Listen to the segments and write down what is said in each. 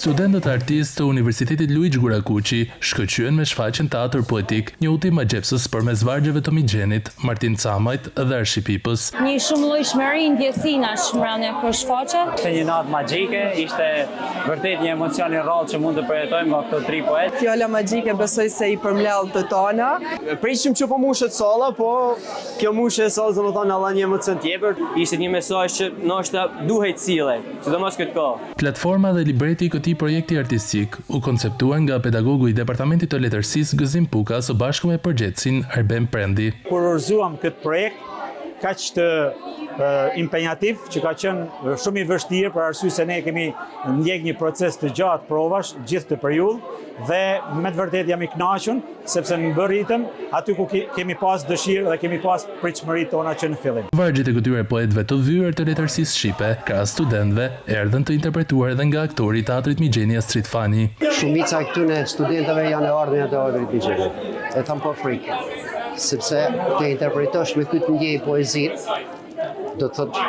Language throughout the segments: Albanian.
Studentët artistë të Universitetit Luigi Gurakuqi shkëlqyen me shfaqjen teatër poetik një udhtim magjepsës përmes vargjeve të Migjenit, Martin Camajt dhe Arshipipës. Një shumëllojshmëri ndjesinash mbrëmja kësaj shfaqje. Ishte një natë magjike, ishte vërtet një emocion i rrallë që mund të përjetojmë nga këto tri poetë. Fjala magjike besoj se i përmlell të tona. Prishim që po mushet salla, po kjo mushe e sallës domethënë alla një emocion tjetër. Ishte një mesazh që ndoshta duhet sillej, sidomos këtë kohë. Platforma dhe libreti i këtij projekti artistik u konceptuan nga pedagogu i Departamentit të Letërsisë Gëzim Puka së bashku me përgjegjësin Arben Prendi. Kur urzuam këtë projekt kaq të impenjativ, që ka qenë shumë i vështirë për arsye se ne kemi ndjek një proces të gjatë provash gjithë të periudhë dhe me të vërtetë jam i kënaqur sepse në bëritëm aty ku kemi pas dëshirë dhe kemi pas pritshmëritë tona që në fillim. Vargjet e këtyre poetëve të vyer të letërsisë shqipe, krahas studentëve, erdhën të interpretuar edhe nga aktori i teatrit Migjeni Astrid Fani. Shumica këtyre studentëve janë e ardhur nga teatri Migjeni. E tham pa frikë, sepse të interpretosh me këtë ndjej poezinë, do të thotë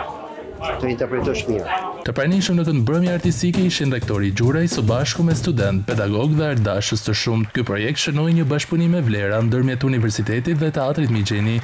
të interpretosh mirë. Të pranishëm në këtë mbrëmje artistike ishin rektori Gjuraj së bashku me student, pedagog dhe ardashës të shumtë. Ky projekt shënoi një bashkëpunim me vlera ndërmjet Universitetit dhe Teatrit Migjeni.